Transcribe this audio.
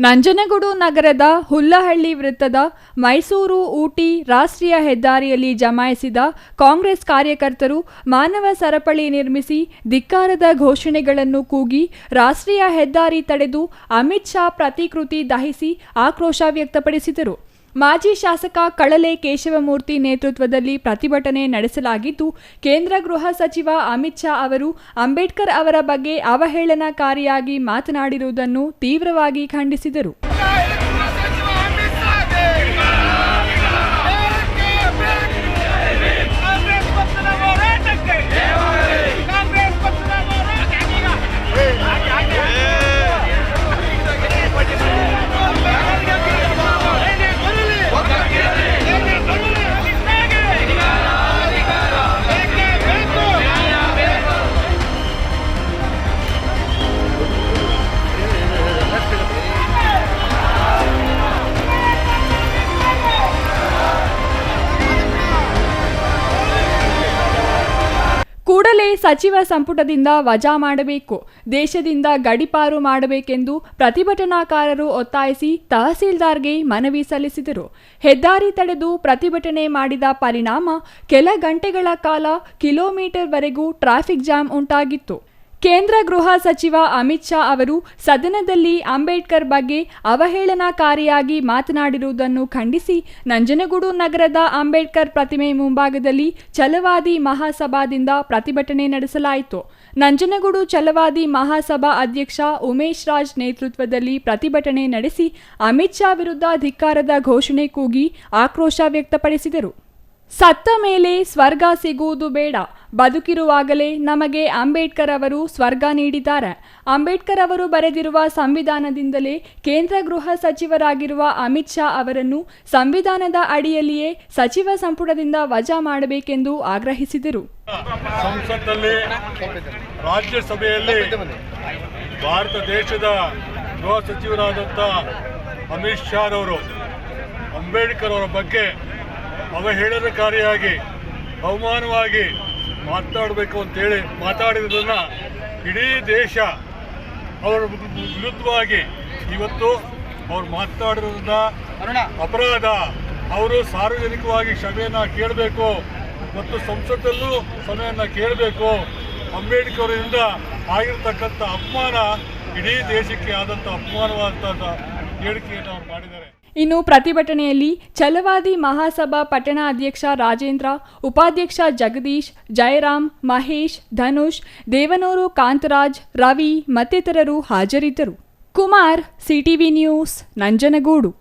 ನಂಜನಗೂಡು ನಗರದ ಹುಲ್ಲಹಳ್ಳಿ ವೃತ್ತದ ಮೈಸೂರು-ಊಟಿ ರಾಷ್ಟ್ರೀಯ ಹೆದ್ದಾರಿಯಲ್ಲಿ ಜಮಾಯಿಸಿದ ಕಾಂಗ್ರೆಸ್ ಕಾರ್ಯಕರ್ತರು ಮಾನವ ಸರಪಳಿ ನಿರ್ಮಿಸಿ ಧಿಕ್ಕಾರದ ಘೋಷಣೆಗಳನ್ನು ಕೂಗಿ ರಾಷ್ಟ್ರೀಯ ಹೆದ್ದಾರಿ ತಡೆದು ಅಮಿತ್ ಶಾ ಪ್ರತಿಕೃತಿ ದಹಿಸಿ ಆಕ್ರೋಶ ವ್ಯಕ್ತಪಡಿಸಿದರು. ಮಾಜಿ ಶಾಸಕ ಕಳಲೆ ಕೇಶವಮೂರ್ತಿ ನೇತೃತ್ವದಲ್ಲಿ ಪ್ರತಿಭಟನೆ ನಡೆಸಲಾಗಿದ್ದು, ಕೇಂದ್ರ ಗೃಹ ಸಚಿವ ಅಮಿತ್ ಶಾ ಅವರು ಅಂಬೇಡ್ಕರ್ ಅವರ ಬಗ್ಗೆ ಅವಹೇಳನಕಾರಿಯಾಗಿ ಮಾತನಾಡಿರುವುದನ್ನು ತೀವ್ರವಾಗಿ ಖಂಡಿಸಿದರು. ಕೂಡಲೇ ಸಚಿವ ಸಂಪುಟದಿಂದ ವಜಾ ಮಾಡಬೇಕು, ದೇಶದಿಂದ ಗಡೀಪಾರು ಮಾಡಬೇಕೆಂದು ಪ್ರತಿಭಟನಾಕಾರರು ಒತ್ತಾಯಿಸಿ ತಹಸೀಲ್ದಾರ್ಗೆ ಮನವಿ ಸಲ್ಲಿಸಿದರು. ಹೆದ್ದಾರಿ ತಡೆದು ಪ್ರತಿಭಟನೆ ಮಾಡಿದ ಪರಿಣಾಮ ಕೆಲ ಗಂಟೆಗಳ ಕಾಲ ಕಿಲೋಮೀಟರ್ವರೆಗೂ ಟ್ರಾಫಿಕ್ ಜಾಮ್ ಉಂಟಾಗಿತ್ತು. ಕೇಂದ್ರ ಗೃಹ ಸಚಿವ ಅಮಿತ್ ಶಾ ಅವರು ಸದನದಲ್ಲಿ ಅಂಬೇಡ್ಕರ್ ಬಗ್ಗೆ ಅವಹೇಳನಕಾರಿಯಾಗಿ ಮಾತನಾಡಿರುವುದನ್ನು ಖಂಡಿಸಿ ನಂಜನಗೂಡು ನಗರದ ಅಂಬೇಡ್ಕರ್ ಪ್ರತಿಮೆ ಮುಂಭಾಗದಲ್ಲಿ ಛಲವಾದಿ ಮಹಾಸಭಾದಿಂದ ಪ್ರತಿಭಟನೆ ನಡೆಸಲಾಯಿತು. ನಂಜನಗೂಡು ಛಲವಾದಿ ಮಹಾಸಭಾ ಅಧ್ಯಕ್ಷ ಉಮೇಶ್ ರಾಜ್ ನೇತೃತ್ವದಲ್ಲಿ ಪ್ರತಿಭಟನೆ ನಡೆಸಿ ಅಮಿತ್ ಶಾ ವಿರುದ್ಧ ಧಿಕ್ಕಾರದ ಘೋಷಣೆ ಕೂಗಿ ಆಕ್ರೋಶ ವ್ಯಕ್ತಪಡಿಸಿದರು. ಸತ್ತ ಮೇಲೆ ಸ್ವರ್ಗ ಸಿಗುವುದು ಬೇಡ, ಬದುಕಿರುವಾಗಲೇ ನಮಗೆ ಅಂಬೇಡ್ಕರ್ ಅವರು ಸ್ವರ್ಗ ನೀಡಿದ್ದಾರೆ. ಅಂಬೇಡ್ಕರ್ ಅವರು ಬರೆದಿರುವ ಸಂವಿಧಾನದಿಂದಲೇ ಕೇಂದ್ರ ಗೃಹ ಸಚಿವರಾಗಿರುವ ಅಮಿತ್ ಶಾ ಅವರನ್ನು ಸಂವಿಧಾನದ ಅಡಿಯಲ್ಲಿಯೇ ಸಚಿವ ಸಂಪುಟದಿಂದ ವಜಾ ಮಾಡಬೇಕೆಂದು ಆಗ್ರಹಿಸಿದರು. ಸಂಸತ್ನಲ್ಲಿ ರಾಜ್ಯಸಭೆಯಲ್ಲಿ ಭಾರತ ದೇಶದ ಗೃಹ ಸಚಿವರಾದಂಥ ಅಮಿತ್ ಶಾ ಅವರು ಅಂಬೇಡ್ಕರ್ ಅವರ ಬಗ್ಗೆ ಅವಹೇಳನಕಾರಿಯಾಗಿ ಅವಮಾನವಾಗಿ ಮಾತನಾಡಬೇಕು ಅಂತೇಳಿ ಮಾತಾಡಿರೋದನ್ನು ಇಡೀ ದೇಶ ಅವರ ವಿರುದ್ಧವಾಗಿ ಇವತ್ತು ಅವ್ರು ಮಾತನಾಡಿರೋದನ್ನ ಅಪರಾಧ. ಅವರು ಸಾರ್ವಜನಿಕವಾಗಿ ಕ್ಷಮೆಯನ್ನು ಕೇಳಬೇಕು ಮತ್ತು ಸಂಸತ್ತಲ್ಲೂ ಕ್ಷಮೆಯನ್ನು ಕೇಳಬೇಕು. ಅಂಬೇಡ್ಕರ್ ಅವರಿಂದ ಆಗಿರ್ತಕ್ಕಂಥ ಅಪಮಾನ ಇಡೀ ದೇಶಕ್ಕೆ ಆದಂಥ ಅಪಮಾನವಾದಂಥ ಹೇಳಿಕೆಯನ್ನು ಅವರು ಮಾಡಿದ್ದಾರೆ. ಇನ್ನು ಪ್ರತಿಭಟನೆಯಲ್ಲಿ ಛಲವಾದಿ ಮಹಾಸಭಾ ಪಟ್ಟಣ ಅಧ್ಯಕ್ಷ ರಾಜೇಂದ್ರ, ಉಪಾಧ್ಯಕ್ಷ ಜಗದೀಶ್, ಜಯರಾಮ್, ಮಹೇಶ್, ಧನುಷ್, ದೇವನೂರು ಕಾಂತರಾಜ್, ರವಿ ಮತ್ತಿತರರು ಹಾಜರಿದ್ದರು. Kumar, CTV news, Nanjangud.